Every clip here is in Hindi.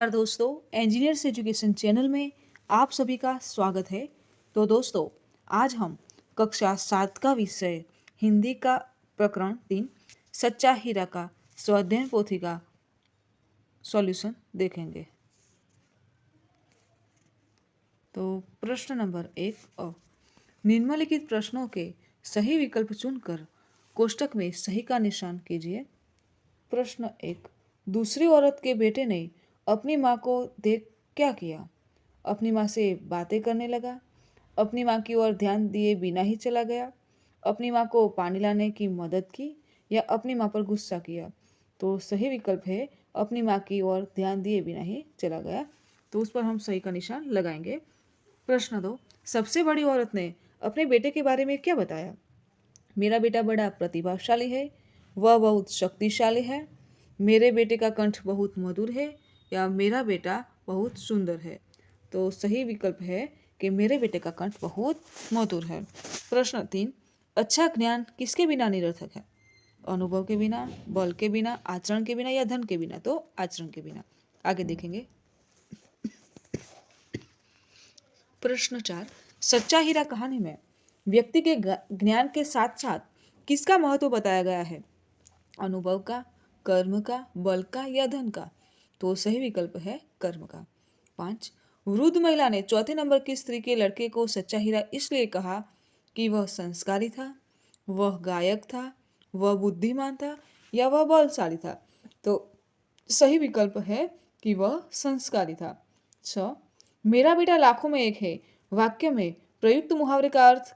नमस्कार दोस्तों, इंजीनियर्स एजुकेशन चैनल में आप सभी का स्वागत है। तो दोस्तों, आज हम कक्षा 7 का विषय हिंदी का प्रकरण 3 सच्चा हीरा का स्वाध्याय पोथी का सॉल्यूशन देखेंगे। तो प्रश्न नंबर 1 निम्नलिखित प्रश्नों के सही विकल्प चुनकर कोष्टक में सही का निशान कीजिए। प्रश्न 1, दूसरी औरत के बेटे ने अपनी माँ को देख क्या किया? अपनी माँ से बातें करने लगा, अपनी माँ की ओर ध्यान दिए बिना ही चला गया, अपनी माँ को पानी लाने की मदद की या अपनी माँ पर गुस्सा किया। तो सही विकल्प है अपनी माँ की ओर ध्यान दिए बिना ही चला गया। तो उस पर हम सही का निशान लगाएंगे। प्रश्न 2, सबसे बड़ी औरत ने अपने बेटे के बारे में क्या बताया? मेरा बेटा बड़ा प्रतिभाशाली है, वह बहुत शक्तिशाली है, मेरे बेटे का कंठ बहुत मधुर है या मेरा बेटा बहुत सुंदर है। तो सही विकल्प है कि मेरे बेटे का कंठ बहुत मधुर है। प्रश्न 3, अच्छा ज्ञान किसके बिना निरर्थक है? अनुभव के बिना, बल के बिना, आचरण के बिना या धन के बिना? तो आचरण के बिना। आगे देखेंगे। प्रश्न 4, सच्चा हीरा कहानी में व्यक्ति के ज्ञान के साथ साथ किसका महत्व बताया गया है? अनुभव का, कर्म का, बल का या धन का? तो सही विकल्प है कर्म का। 5, वृद्ध महिला ने चौथे नंबर की स्त्री के लड़के को सच्चा हीरा इसलिए कहा कि वह संस्कारी था, वह गायक था, वह बुद्धिमान था या वह बलशाली था? तो सही विकल्प है कि वह संस्कारी था। 6, मेरा बेटा लाखों में एक है वाक्य में प्रयुक्त मुहावरे का अर्थ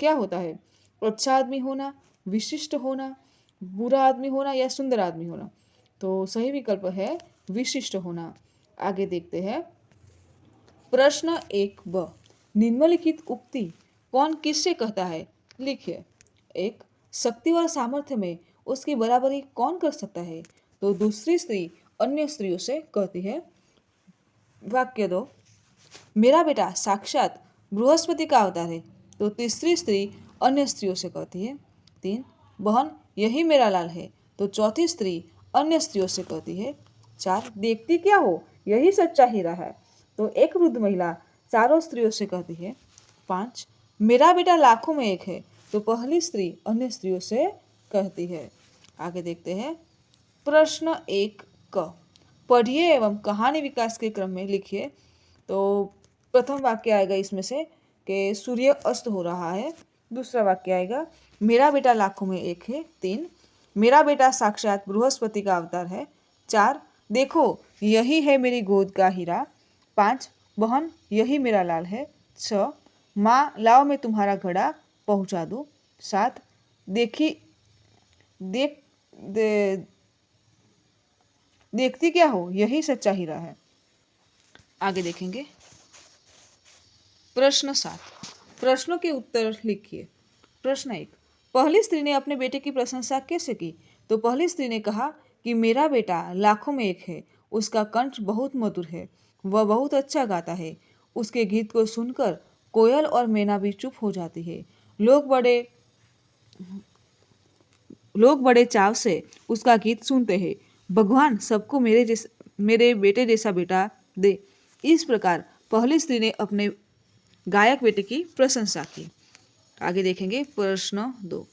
क्या होता है? अच्छा आदमी होना, विशिष्ट होना, बुरा आदमी होना या सुंदर आदमी होना? तो सही विकल्प है विशिष्ट होना। आगे देखते हैं। प्रश्न 1 ब, निम्नलिखित उक्ति कौन किससे कहता है? लिखिए। 1, शक्ति और सामर्थ्य में उसकी बराबरी कौन कर सकता है? तो दूसरी स्त्री अन्य स्त्रियों से कहती है। वाक्य 2, मेरा बेटा साक्षात बृहस्पति का अवतार है। तो तीसरी स्त्री अन्य स्त्रियों से कहती है। 3, बहन यही मेरा लाल है। तो चौथी स्त्री अन्य स्त्रियों से कहती है। 4, देखती क्या हो यही सच्चा हीरा है। तो एक वृद्ध महिला चारों स्त्रियों से कहती है। 5, मेरा बेटा लाखों में एक है। तो पहली स्त्री अन्य स्त्रियों से कहती है। आगे देखते हैं। प्रश्न 1 क, पढ़िए एवं कहानी विकास के क्रम में लिखिए। तो प्रथम वाक्य आएगा इसमें से कि सूर्य अस्त हो रहा है। दूसरा वाक्य आएगा मेरा बेटा लाखों में एक है। 3, मेरा बेटा साक्षात बृहस्पति का अवतार है। 4, देखो यही है मेरी गोद का हीरा। 5, बहन यही मेरा लाल है। 6, माँ लाओ मैं तुम्हारा घड़ा पहुँचा दूँ। 7, देखी देख दे, देखती क्या हो यही सच्चा हीरा है। आगे देखेंगे। प्रश्न 7, प्रश्नों के उत्तर लिखिए। प्रश्न 1, पहली स्त्री ने अपने बेटे की प्रशंसा कैसे की? तो पहली स्त्री ने कहा कि मेरा बेटा लाखों में एक है, उसका कंठ बहुत मधुर है, वह बहुत अच्छा गाता है, उसके गीत को सुनकर कोयल और मैना भी चुप हो जाती है। लोग बड़े चाव से उसका गीत सुनते हैं। भगवान सबको मेरे बेटे जैसा बेटा दे। इस प्रकार पहली स्त्री ने अपने गायक बेटे की प्रशंसा की। आगे देखेंगे। प्रश्न 2,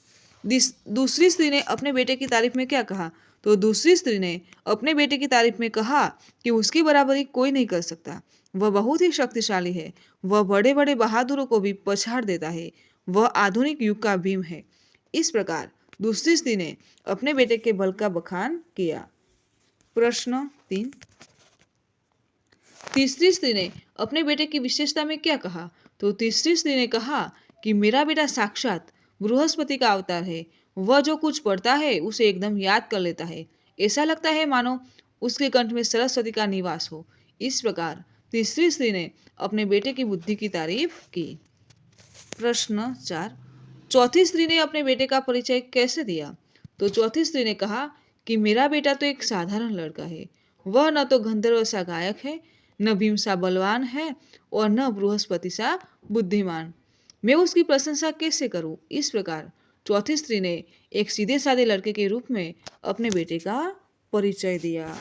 दूसरी स्त्री ने अपने बेटे की तारीफ में क्या कहा? तो दूसरी स्त्री ने अपने बेटे की तारीफ में कहा कि उसकी बराबरी कोई नहीं कर सकता, वह बहुत ही शक्तिशाली है, वह बड़े बड़े बहादुरों को भी पछाड़ देता है, वह आधुनिक युग का भीम है। इस प्रकार दूसरी स्त्री ने अपने बेटे के बल का बखान किया। प्रश्न 3, तीसरी स्त्री ने अपने बेटे की विशेषता में क्या कहा? तो तीसरी स्त्री ने कहा कि मेरा बेटा साक्षात बृहस्पति का अवतार है, वह जो कुछ पढ़ता है उसे एकदम याद कर लेता है, ऐसा लगता है मानो उसके कंठ में सरस्वती का निवास हो। इस प्रकार तीसरी स्त्री ने अपने बेटे की बुद्धि की तारीफ की। प्रश्न 4, चौथी स्त्री ने अपने बेटे का परिचय कैसे दिया? तो चौथी स्त्री ने कहा कि मेरा बेटा तो एक साधारण लड़का है, वह न तो गंधर्व सा गायक है, न भीम सा बलवान है और न बृहस्पति सा बुद्धिमान। मैं उसकी प्रशंसा कैसे करूं? इस प्रकार चौथी स्त्री ने एक सीधे साधे लड़के के रूप में अपने बेटे का परिचय दिया।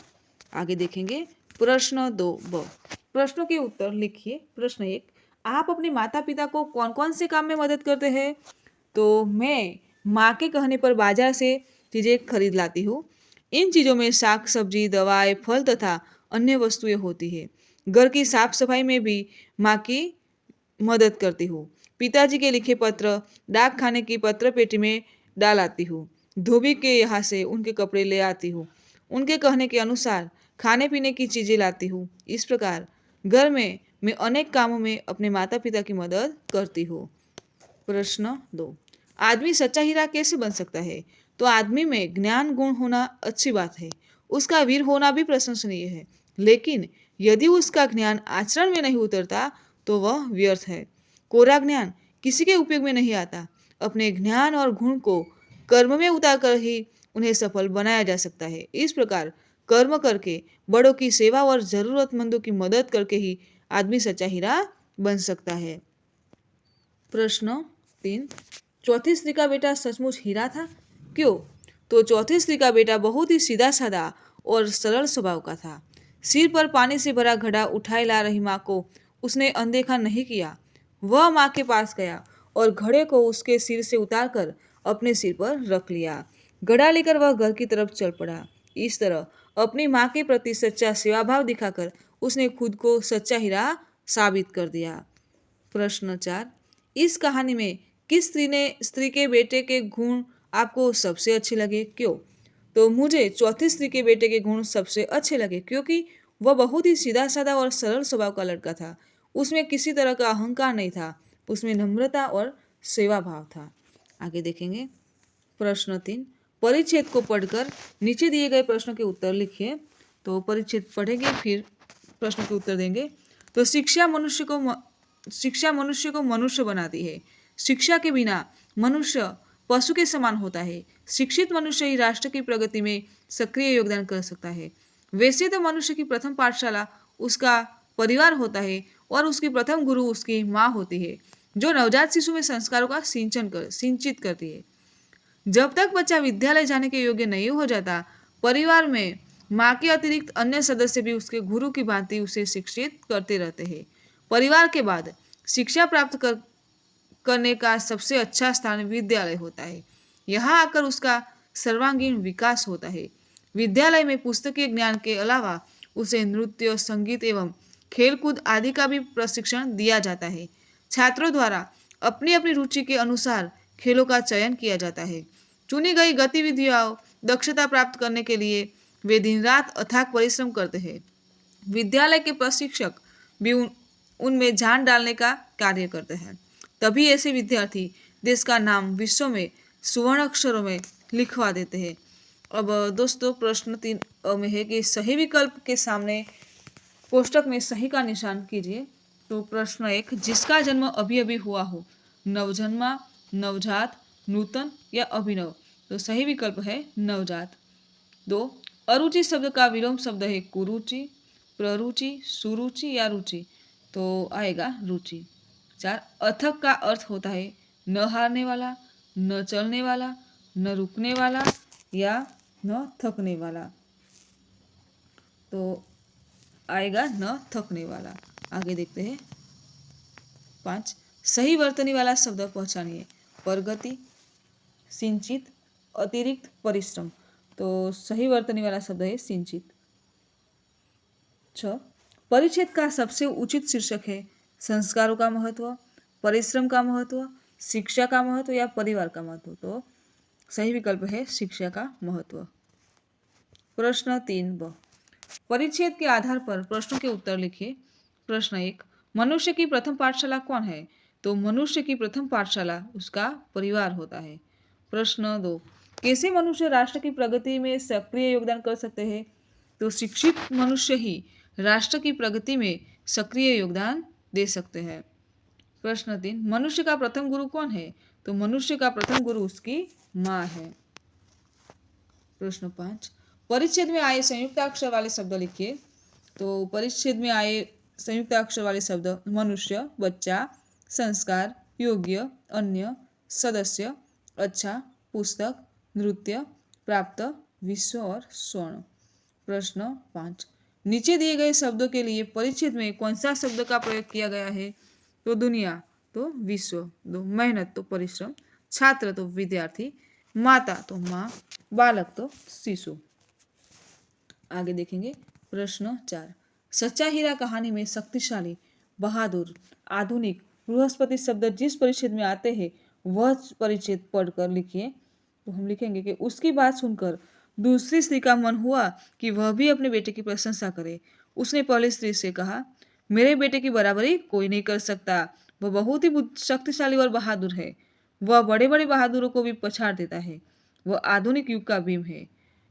आगे देखेंगे। प्रश्न 2 ब। प्रश्नों के उत्तर लिखिए। प्रश्न 1, आप अपने माता पिता को कौन कौन से काम में मदद करते हैं? तो मैं माँ के कहने पर बाजार से चीज़ें खरीद लाती हूँ। इन चीज़ों में साग सब्जी, दवाएं, फल तथा अन्य वस्तुएं होती है। घर की साफ सफाई में भी माँ की मदद करती हूँ। पिताजी के लिखे पत्र डाक खाने की पत्र पेटी में डाल आती हूँ। धोबी के यहाँ से उनके कपड़े ले आती हूँ। उनके कहने के अनुसार खाने पीने की चीज़ें लाती हूँ। इस प्रकार घर में मैं अनेक कामों में अपने माता पिता की मदद करती हूँ। प्रश्न 2, आदमी सच्चा हीरा कैसे बन सकता है? तो आदमी में ज्ञान गुण होना अच्छी बात है, उसका वीर होना भी प्रशंसनीय है, लेकिन यदि उसका ज्ञान आचरण में नहीं उतरता तो वह व्यर्थ है। कोरा ज्ञान किसी के उपयोग में नहीं आता। अपने ज्ञान और गुण को कर्म में उतारकर ही उन्हें सफल बनाया जा सकता है। इस प्रकार कर्म करके, बड़ों की सेवा और जरूरतमंदों की मदद करके ही आदमी सच्चा हीरा बन सकता है। प्रश्न 3, चौथी स्त्री का बेटा सचमुच हीरा था? क्यों? तो चौथी स्त्री का बेटा बहुत ही सीधा साधा और सरल स्वभाव का था। सिर पर पानी से भरा घड़ा उठाए ला रही माँ को उसने अनदेखा नहीं किया। वह माँ के पास गया और घड़े को उसके सिर से उतारकर अपने सिर पर रख लिया। घड़ा लेकर वह घर की तरफ चल पड़ा। इस तरह अपनी माँ के प्रति सच्चा सेवाभाव दिखाकर उसने खुद को सच्चा हीरा साबित कर दिया। प्रश्न 4, इस कहानी में किस स्त्री के बेटे के गुण आपको सबसे अच्छे लगे? क्यों? तो मुझे चौथी स्त्री के बेटे के गुण सबसे अच्छे लगे क्योंकि वह बहुत ही सीधा साधा और सरल स्वभाव का लड़का था। उसमें किसी तरह का अहंकार नहीं था। उसमें नम्रता और सेवा भाव था। आगे देखेंगे। प्रश्न 3, परिच्छेद को पढ़कर नीचे दिए गए प्रश्नों के उत्तर लिखिए। तो परिच्छेद पढ़ेंगे फिर प्रश्नों के उत्तर देंगे। तो शिक्षा मनुष्य को मनुष्य बनाती है। शिक्षा के बिना मनुष्य पशु के समान होता है। शिक्षित मनुष्य ही राष्ट्र की प्रगति में सक्रिय योगदान कर सकता है। वैसे तो मनुष्य की प्रथम पाठशाला उसका परिवार होता है और उसकी प्रथम गुरु उसकी माँ होती है, जो नवजात शिशु में संस्कारों का सिंचित करती है। जब तक बच्चा विद्यालय जाने के योग्य नहीं हो जाता, परिवार में माँ के अतिरिक्त अन्य सदस्य भी उसके गुरु की भांति उसे शिक्षित करते रहते हैं। परिवार के बाद शिक्षा करने का सबसे अच्छा स्थान विद्यालय होता है। यहाँ आकर उसका सर्वांगीण विकास होता है। विद्यालय में पुस्तकीय ज्ञान के अलावा उसे नृत्य, संगीत एवं खेलकूद आदि का भी प्रशिक्षण दिया जाता है। छात्रों द्वारा अपनी अपनी रुचि के अनुसार खेलों का चयन किया जाता है। चुनी गई गतिविधियों दक्षता प्राप्त करने के लिए वे दिन रात अथाक परिश्रम करते हैं। विद्यालय के प्रशिक्षक भी उनमें जान डालने का कार्य करते हैं। तभी ऐसे विद्यार्थी देश का नाम विश्व में सुवर्ण अक्षरों में लिखवा देते हैं। अब दोस्तों प्रश्न 3 में है कि सही विकल्प के सामने कोष्टक में सही का निशान कीजिए। तो प्रश्न 1, जिसका जन्म अभी अभी हुआ हो, नवजन्मा, नवजात, नूतन या अभिनव। तो सही विकल्प है नवजात। 2, अरुचि शब्द का विलोम शब्द है कुरुचि, प्ररुचि, सुरुचि या रुचि। तो आएगा रुचि। 4, अथक का अर्थ होता है न हारने वाला, न चलने वाला, न रुकने वाला या न थकने वाला। तो आएगा न थकने वाला। आगे देखते हैं। 5, सही वर्तनी वाला शब्द पहचानिए। प्रगति, सिंचित, अतिरिक्त, परिश्रम। तो सही वर्तनी वाला शब्द है सिंचित। 6, परिच्छेद का सबसे उचित शीर्षक है संस्कारों का महत्व, परिश्रम का महत्व, शिक्षा का महत्व या परिवार का महत्व। तो सही विकल्प है शिक्षा का महत्व। प्रश्न 3 ब, परिच्छेद के आधार पर प्रश्नों के उत्तर लिखिए। प्रश्न 1, मनुष्य की प्रथम पाठशाला कौन है? तो मनुष्य की प्रथम पाठशाला उसका परिवार होता है। प्रश्न 2, कैसे मनुष्य राष्ट्र की प्रगति में सक्रिय योगदान कर सकते हैं? तो शिक्षित मनुष्य ही राष्ट्र की प्रगति में सक्रिय योगदान दे सकते हैं। प्रश्न 3, मनुष्य का प्रथम गुरु कौन है? तो मनुष्य का प्रथम गुरु उसकी माँ है। प्रश्न 5, परिच्छेद में आए संयुक्त अक्षर वाले शब्द लिखिए। तो परिच्छेद में आए संयुक्त अक्षर वाले शब्द मनुष्य, बच्चा, संस्कार, योग्य, अन्य, सदस्य, अच्छा, पुस्तक, नृत्य, प्राप्त, विश्व और स्वर्ण। प्रश्न 5, नीचे दिए गए शब्दों के लिए परिच्छेद में कौन सा शब्द का प्रयोग किया गया है? तो दुनिया तो विश्व, दो मेहनत तो परिश्रम, छात्र तो विद्यार्थी, माता तो माँ, बालक तो शिशु। आगे देखेंगे प्रश्न 4। सच्चा हीरा कहानी में शक्तिशाली, बहादुर, आधुनिक, बृहस्पति शब्द जिस परिच्छेद में आते हैं वह परिच्छेद पढ़कर लिखिए। तो हम लिखेंगे कि उसकी बात सुनकर दूसरी स्त्री का मन हुआ कि वह भी अपने बेटे की प्रशंसा करे। उसने पहली स्त्री से कहा, मेरे बेटे की बराबरी कोई नहीं कर सकता, वह बहुत ही शक्तिशाली और बहादुर है। वह बड़े बड़े बहादुरों को भी पछाड़ देता है। वह आधुनिक युग का भीम है।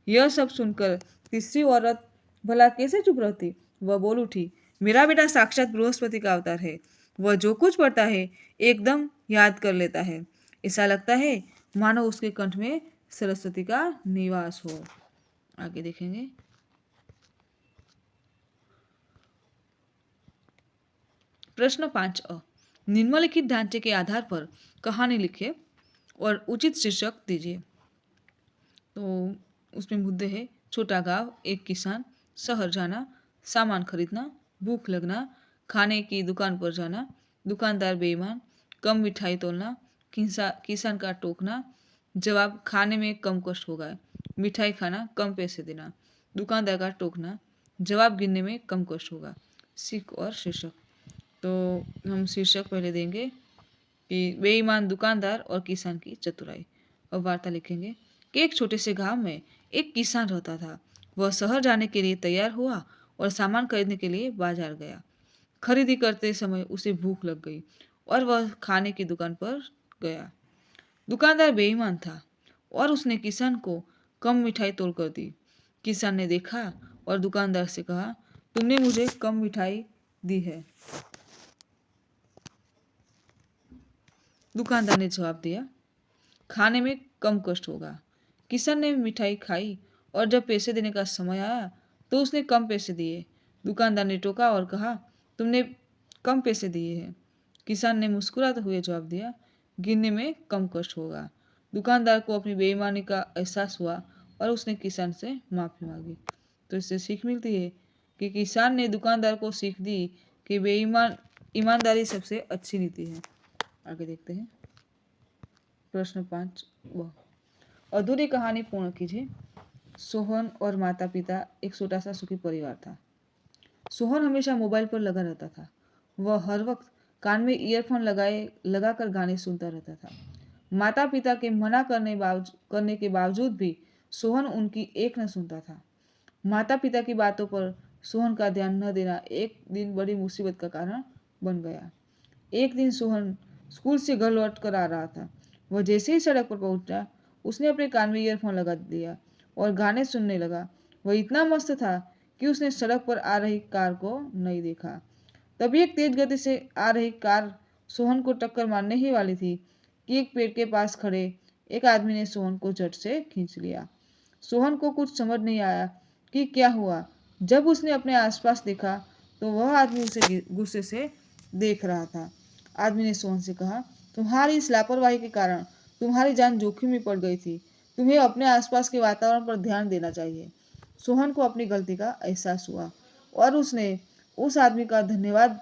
यह सब सुनकर तीसरी औरत भला कैसे चुप रहती? वह बोल उठी, मेरा बेटा साक्षात बृहस्पति का अवतार है। वह जो कुछ पढ़ता है एकदम याद कर लेता है। ऐसा लगता है मानो उसके कंठ में सरस्वती का निवास हो। आगे देखेंगे प्रश्न 5 निम्नलिखित ढांचे के आधार पर कहानी लिखिए और उचित शीर्षक दीजिए। तो उसमें मुद्दे हैं छोटा गांव, एक किसान, शहर जाना, सामान खरीदना, भूख लगना, खाने की दुकान पर जाना, दुकानदार बेईमान, कम मिठाई तोलना, किसान का टोकना, जवाब खाने में कम कष्ट होगा, मिठाई खाना कम पैसे देना, दुकानदार का टोकना, जवाब गिनने में कम कष्ट होगा। सीख और शीर्षक। तो हम शीर्षक पहले देंगे कि बेईमान दुकानदार और किसान की चतुराई। और वार्ता लिखेंगे कि एक छोटे से गांव में एक किसान रहता था। वह शहर जाने के लिए तैयार हुआ और सामान खरीदने के लिए बाजार गया। खरीदी करते समय उसे भूख लग गई और वह खाने की दुकान पर गया। दुकानदार बेईमान था और उसने किसान को कम मिठाई तोड़ कर दी। किसान ने देखा और दुकानदार से कहा, तुमने मुझे कम मिठाई दी है। दुकानदार ने जवाब दिया, खाने में कम कष्ट होगा। किसान ने मिठाई खाई और जब पैसे देने का समय आया तो उसने कम पैसे दिए। दुकानदार ने टोका और कहा, तुमने कम पैसे दिए हैं। किसान ने मुस्कुराते हुए जवाब दिया, गिनने में कम कष्ट होगा। दुकानदार को अपनी बेईमानी का एहसास हुआ और उसने किसान से माफ़ी मांगी। तो इससे सीख मिलती है कि किसान ने दुकानदार को सीख दी कि ईमानदारी सबसे अच्छी नीति है। आगे देखते हैं प्रश्न 5 अधूरी कहानी पूर्ण कीजिए। सोहन और माता पिता एक छोटा सा सुखी परिवार था। सोहन हमेशा मोबाइल पर लगा रहता था। वह हर वक्त कान में ईयरफोन लगाकर गाने सुनता रहता था। माता पिता के मना करने के बावजूद भी सोहन उनकी एक न सुनता था। माता पिता की बातों पर सोहन का ध्यान न देना एक दिन बड़ी मुसीबत का कारण बन गया। एक दिन सोहन स्कूल से घर लौट कर आ रहा था। वह जैसे ही सड़क पर पहुंचा उसने अपने कान में ईयरफोन लगा दिया और गाने सुनने लगा। वह इतना मस्त था कि उसने सड़क पर आ रही कार को नहीं देखा। तभी एक तेज गति से आ रही कार सोहन को टक्कर मारने ही वाली थी कि एक पेड़ के पास खड़े एक आदमी ने सोहन को झट से खींच लिया। सोहन को कुछ समझ नहीं आया कि क्या हुआ। जब उसने अपने आसपास देखा तो वह आदमी उसे गुस्से से देख रहा था। आदमी ने सोहन से कहा, तुम्हारी इस लापरवाही के कारण तुम्हारी जान जोखिम में पड़ गई थी। तुम्हें अपने आसपास के वातावरण पर ध्यान देना चाहिए। सोहन को अपनी गलती का एहसास हुआ और उसने उस आदमी का धन्यवाद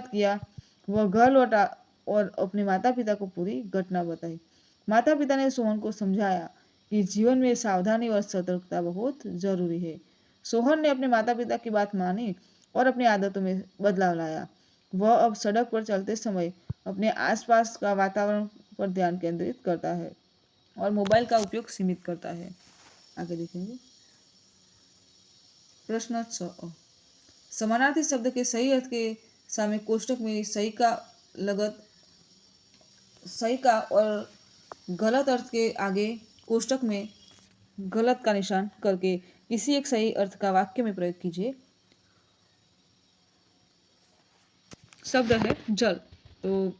किया। वह घर लौटा और अपने माता पिता को पूरी घटना बताई। माता पिता ने सोहन को समझाया कि जीवन में सावधानी और सतर्कता बहुत जरूरी है। सोहन ने अपने माता पिता की बात मानी और अपनी आदतों में बदलाव लाया। वह अब सड़क पर चलते समय अपने आसपास का वातावरण पर ध्यान केंद्रित करता है और मोबाइल का उपयोग सीमित करता है। आगे देखेंगे प्रश्न 6 समानार्थी शब्द के सही अर्थ के सामने कोष्टक में सही का और गलत अर्थ के आगे कोष्टक में गलत का निशान करके किसी एक सही अर्थ का वाक्य में प्रयोग कीजिए। शब्द है जल। तो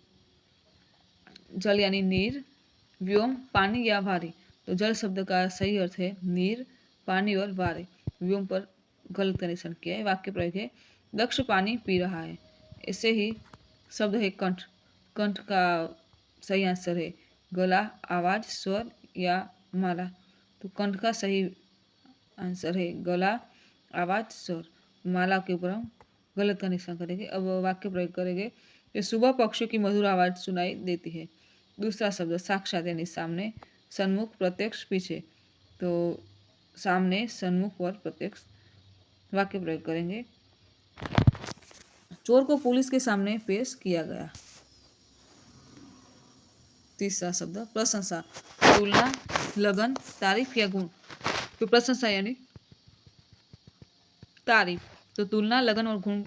जल यानी नीर, व्योम पानी या वारी। तो जल शब्द का सही अर्थ है नीर, पानी और वारी। व्योम पर गलत का निशान किया है। वाक्य प्रयोग है दक्ष पानी पी रहा है। ऐसे ही शब्द है कंठ। कंठ का सही आंसर है गला, आवाज, स्वर या माला। तो कंठ का सही आंसर है गला, आवाज स्वर। माला के ऊपर हम गलत का निशान करेंगे। अब वाक्य प्रयोग करेंगे कि सुबह पक्षियों की मधुर आवाज सुनाई देती है। दूसरा शब्द साक्षात यानी सामने, सन्मुख, प्रत्यक्ष, पीछे। तो सामने, सन्मुख और प्रत्यक्ष वाक्य प्रयोग करेंगे। चोर को पुलिस के सामने पेश किया गया। तीसरा शब्द प्रशंसा, तुलना, लगन, तारीफ या गुण। तो प्रशंसा यानी तारीफ। तो तुलना, लगन और गुण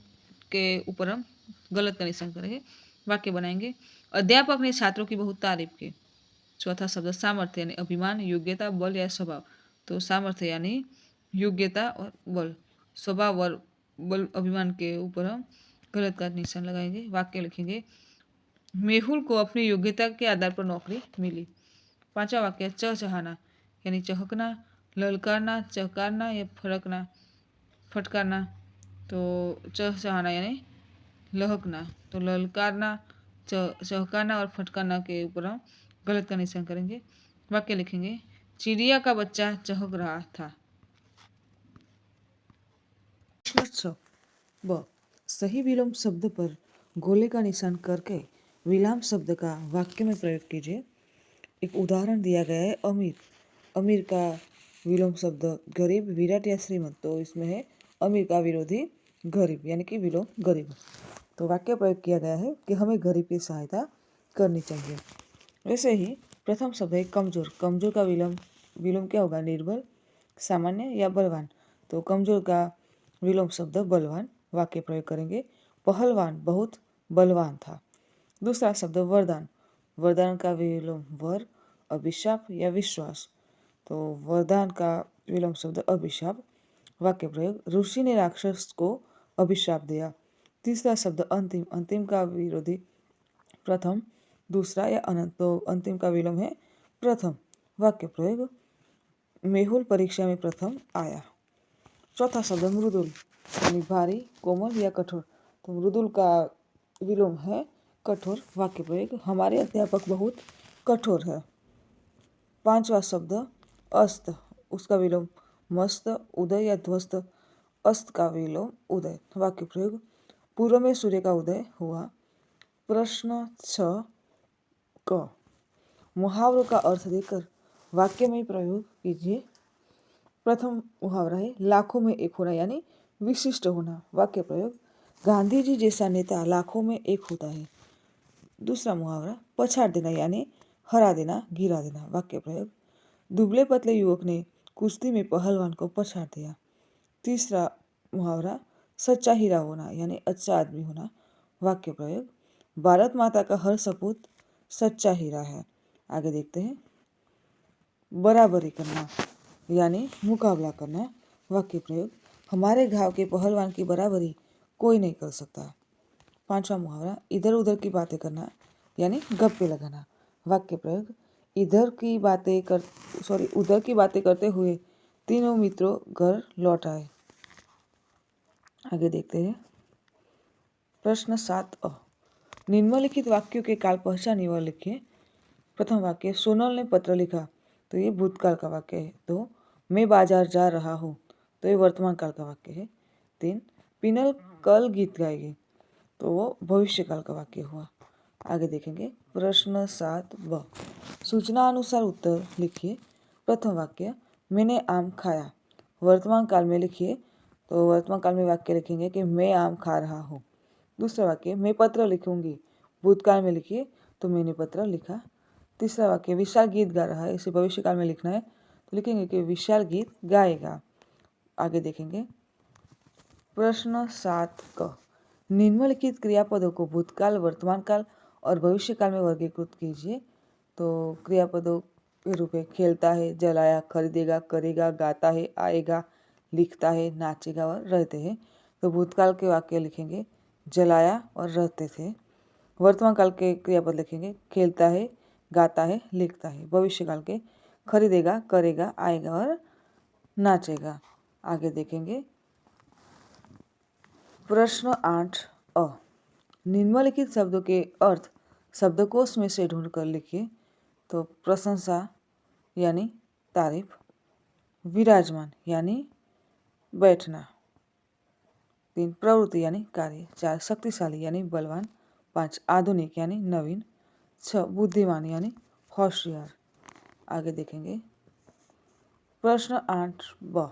के ऊपर हम गलत का निशान करेंगे। वाक्य बनाएंगे। अध्यापक ने छात्रों की बहुत तारीफ की। चौथा शब्द सामर्थ्य यानी अभिमान, योग्यता, बल या स्वभाव। तो सामर्थ्य यानी योग्यता और बल। स्वभाव और बल, अभिमान के ऊपर हम गलत का निशान लगाएंगे। वाक्य लिखेंगे। मेहुल को अपनी योग्यता के आधार पर नौकरी मिली। पांचवा वाक्य चहचहाना यानी चहकना, ललकारना, चहकारना या फटकारना। तो चहचहाना यानी लहकना। तो ललकारना, चहकाना और फटकारना के ऊपर हम गलत का निशान करेंगे। वाक्य लिखेंगे। चिड़िया का बच्चा चहक रहा था। प्रश्न 6 सही विलोम शब्द पर गोले का निशान करके विराम शब्द का वाक्य में प्रयोग कीजिए। एक उदाहरण दिया गया है अमीर। अमीर का विलोम शब्द गरीब, विराट या श्रीमंत। तो इसमें है अमीर का विरोधी गरीब यानी कि विलोम गरीब। तो वाक्य प्रयोग किया गया है कि हमें गरीब की सहायता करनी चाहिए। वैसे ही प्रथम शब्द है कमजोर। कमजोर का विलोम क्या होगा? निर्बल, सामान्य या बलवान। तो कमजोर का विलोम शब्द बलवान। वाक्य प्रयोग करेंगे। पहलवान बहुत बलवान था। दूसरा शब्द वरदान। वरदान का विलोम वर, अभिशाप या विश्वास। तो वरदान का विलोम शब्द अभिशाप। वाक्य प्रयोग। ऋषि ने राक्षस को अभिशाप दिया। तीसरा शब्द अंतिम। अंतिम का विरोधी प्रथम, दूसरा या अनंत। तो अंतिम का विलोम है प्रथम। वाक्य प्रयोग। मेहुल परीक्षा में प्रथम आया। चौथा शब्द मृदुल यानी भारी, कोमल या कठोर। तो मृदुल का विलोम है कठोर। वाक्य प्रयोग। हमारे अध्यापक बहुत कठोर है। पांचवा शब्द अस्त। उसका विलोम मस्त, उदय या ध्वस्त। अस्त का विलोम उदय। वाक्य प्रयोग। पूर्व में सूर्य का उदय हुआ। प्रश्न 6 क मुहावरों का अर्थ देकर वाक्य में प्रयोग कीजिए। प्रथम मुहावरा है लाखों में एक होना यानी विशिष्ट होना। वाक्य प्रयोग। गांधी जी जैसा नेता लाखों में एक होता है। दूसरा मुहावरा पछाड़ देना यानी हरा देना, गिरा देना। वाक्य प्रयोग। दुबले पतले युवक ने कुश्ती में पहलवान को पछाड़ दिया। तीसरा मुहावरा सच्चा हीरा होना यानी अच्छा आदमी होना। वाक्य प्रयोग। भारत माता का हर सपूत सच्चा हीरा है। आगे देखते हैं। बराबरी करना यानी मुकाबला करना। वाक्य प्रयोग। हमारे गांव के पहलवान की बराबरी कोई नहीं कर सकता। पांचवा मुहावरा इधर उधर की बातें करना यानी गप्पे लगाना। वाक्य प्रयोग। उधर की बातें करते हुए तीनों मित्रों घर लौट आए। आगे देखते हैं। प्रश्न 7 निम्नलिखित वाक्यों के काल पहचानिए लिखिए। प्रथम वाक्य सोनल ने पत्र लिखा। तो ये भूतकाल का वाक्य है। 2 मैं बाजार जा रहा हूँ। तो ये वर्तमान काल का वाक्य है। 3 पिनल कल गीत गाएगी। तो वो भविष्य काल का वाक्य हुआ। आगे देखेंगे। प्रश्न 7 सूचना अनुसार उत्तर लिखिए। प्रथम वाक्य मैंने आम खाया। वर्तमान काल में लिखिए। तो वर्तमान काल में वाक्य लिखेंगे कि मैं आम खा रहा हूँ। दूसरा वाक्य मैं पत्र लिखूंगी। भूतकाल में लिखिए। तो मैंने पत्र लिखा। तीसरा वाक्य विशाल गीत गा रहा है। इसे भविष्य काल में लिखना है। तो लिखेंगे कि विशाल गीत गाएगा। आगे देखेंगे। प्रश्न 7 क निम्नलिखित क्रियापदों को भूतकाल, वर्तमान काल और भविष्य काल में वर्गीकृत कीजिए। तो क्रियापदों के रूप में खेलता है, जलाया, खरीदेगा, करेगा, गाता है, आएगा, लिखता है, नाचेगा और रहते हैं। तो भूतकाल के वाक्य लिखेंगे जलाया और रहते थे। वर्तमान काल के क्रियापद लिखेंगे खेलता है, गाता है, लिखता है। भविष्य काल के खरीदेगा, करेगा, आएगा और नाचेगा। आगे देखेंगे। प्रश्न 8 निम्नलिखित शब्दों के अर्थ शब्दकोश में से ढूंढकर लिखिए। तो प्रशंसा यानी तारीफ, विराजमान यानी बैठना। 3 प्रवृत्ति यानी कार्य। 4 शक्तिशाली यानी बलवान। 5 आधुनिक यानी नवीन। 6 बुद्धिमान यानी होशियार। आगे देखेंगे प्रश्न 8 ब,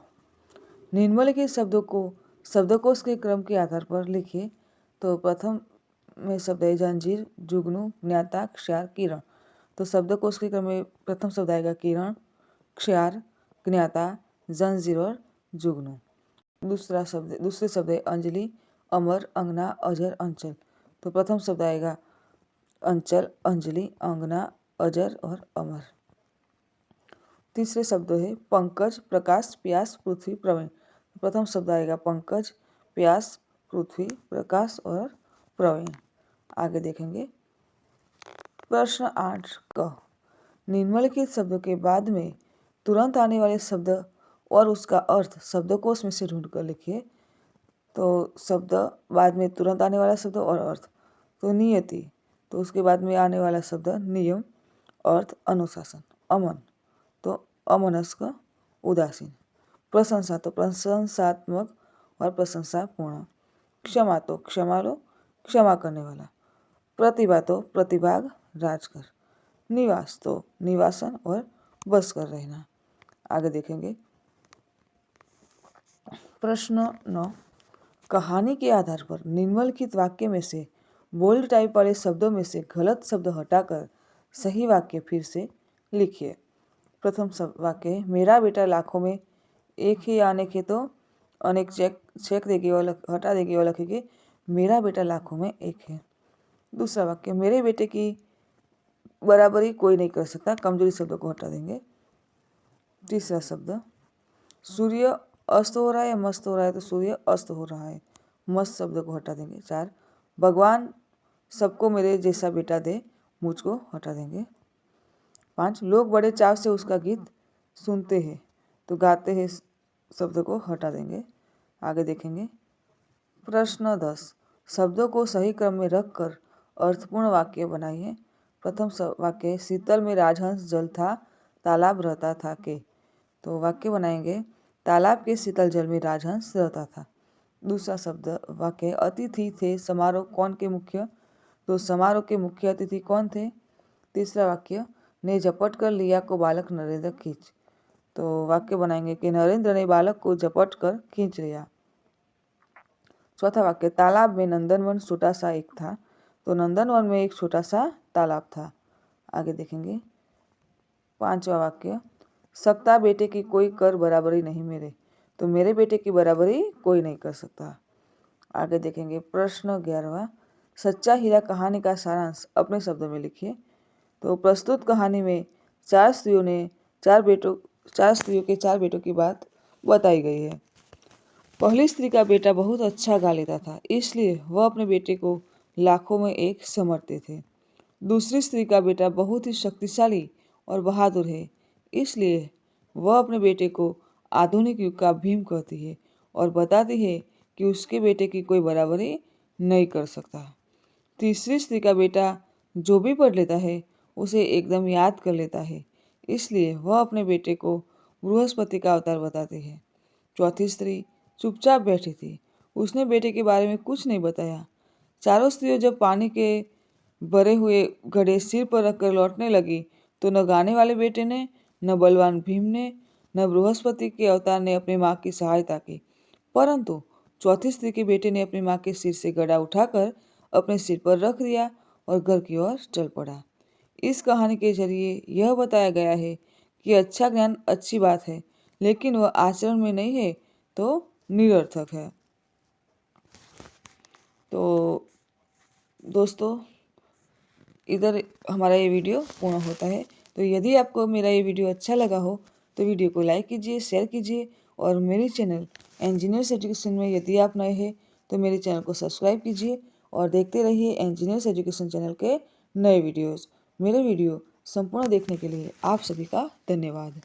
निम्नलिखित शब्दों को शब्दकोश के क्रम के आधार पर लिखिए। तो प्रथम में शब्द है जंजीर, जुगनू, ज्ञाता, क्षार, किरण। तो शब्दकोश के क्रम में प्रथम शब्द आएगा किरण, क्षार, ज्ञाता, जंजीर और जुगनू। दूसरे शब्द है अंजलि, अमर, अंगना, अजर, अंचल। तो प्रथम शब्द आएगा अंचल, अंजलि, अंगना, अजर और अमर। तीसरे शब्द है पंकज, प्रकाश, प्यास, पृथ्वी, प्रवीण। प्रथम शब्द आएगा पंकज, प्यास, पृथ्वी, प्रकाश और प्रवीण। आगे देखेंगे प्रश्न 8 क, निम्नलिखित शब्दों के बाद में तुरंत आने वाले शब्द और उसका अर्थ शब्दकोश में से ढूंढकर लिखिए। तो शब्द बाद में तुरंत आने वाला शब्द और अर्थ, तो नियति, तो उसके बाद में आने वाला शब्द नियम, अर्थ अनुशासन। अमन, तो अमनस्क, उदासीन। प्रशंसा, तो प्रशंसात्मक और प्रशंसापूर्ण। क्षमा, तो क्षमालु, क्षमा करने वाला। प्रतिभा, तो प्रतिभाग, राजकर। निवास, तो निवासन और बस कर रहना। आगे देखेंगे प्रश्न 9, कहानी के आधार पर निम्नलिखित वाक्य में से बोल्ड टाइप वाले शब्दों में से गलत शब्द हटाकर सही वाक्य फिर से लिखिए। प्रथम वाक्य है मेरा बेटा लाखों में एक ही आने के तो अनेक चेक देगी और हटा देगी और लिखेगी मेरा बेटा लाखों में एक है। दूसरा वाक्य मेरे बेटे की बराबरी कोई नहीं कर सकता, कमजोरी शब्दों को हटा देंगे। तीसरा शब्द सूर्य अस्त हो रहा है या मस्त हो रहा है, तो सूर्य अस्त हो रहा है, मस्त शब्द को हटा देंगे। 4 भगवान सबको मेरे जैसा बेटा दे, मुझको हटा देंगे। 5 लोग बड़े चाव से उसका गीत सुनते हैं, तो गाते हैं शब्द को हटा देंगे। आगे देखेंगे प्रश्न 10, शब्दों को सही क्रम में रखकर अर्थपूर्ण वाक्य बनाइए। प्रथम वाक्य शीतल में राजहंस जल था, तालाब रहता था के। तो वाक्य बनाएंगे तालाब के शीतल जल में राजहंस रहता था। दूसरा शब्द वाक्य अतिथि थे समारोह कौन के मुख्य, तो समारोह के मुख्य अतिथि कौन थे। तीसरा वाक्य ने झपट कर लिया को बालक नरेंद्र खींच। तो वाक्य बनाएंगे कि नरेंद्र ने बालक को झपट कर खींच लिया। चौथा वाक्य तालाब में नंदनवन छोटा सा एक था, तो नंदनवन में एक छोटा सा तालाब था। आगे देखेंगे 5वां वाक्य सकता बेटे की कोई कर बराबरी नहीं मेरे, तो मेरे बेटे की बराबरी कोई नहीं कर सकता। आगे देखेंगे प्रश्न 11वां, सच्चा हीरा कहानी का सारांश अपने शब्दों में लिखिए। तो प्रस्तुत कहानी में 4 स्त्रियों के 4 बेटों की बात बताई गई है। पहली स्त्री का बेटा बहुत अच्छा गा लेता था, इसलिए वह अपने बेटे को लाखों में एक समझते थे। दूसरी स्त्री का बेटा बहुत ही शक्तिशाली और बहादुर है, इसलिए वह अपने बेटे को आधुनिक युग का भीम कहती है और बताती है कि उसके बेटे की कोई बराबरी नहीं कर सकता। तीसरी स्त्री का बेटा जो भी पढ़ लेता है उसे एकदम याद कर लेता है, इसलिए वह अपने बेटे को बृहस्पति का अवतार बताती है। चौथी स्त्री चुपचाप बैठी थी, उसने बेटे के बारे में कुछ नहीं बताया। चारों स्त्रियों जब पानी के भरे हुए घड़े सिर पर रखकर लौटने लगी, तो न गाने वाले बेटे ने, न बलवान भीम ने, न बृहस्पति के अवतार ने अपनी माँ की सहायता की, परंतु चौथी स्त्री के बेटे ने अपनी माँ के सिर से घड़ा उठाकर अपने सिर पर रख दिया और घर की ओर चल पड़ा। इस कहानी के जरिए यह बताया गया है कि अच्छा ज्ञान अच्छी बात है, लेकिन वह आचरण में नहीं है तो निरर्थक है। तो दोस्तों इधर हमारा ये वीडियो पूर्ण होता है। तो यदि आपको मेरा ये वीडियो अच्छा लगा हो तो वीडियो को लाइक कीजिए, शेयर कीजिए और मेरे चैनल इंजीनियर्स एजुकेशन में यदि आप नए हैं तो मेरे चैनल को सब्सक्राइब कीजिए और देखते रहिए इंजीनियर्स एजुकेशन चैनल के नए वीडियोज़। मेरे वीडियो संपूर्ण देखने के लिए आप सभी का धन्यवाद।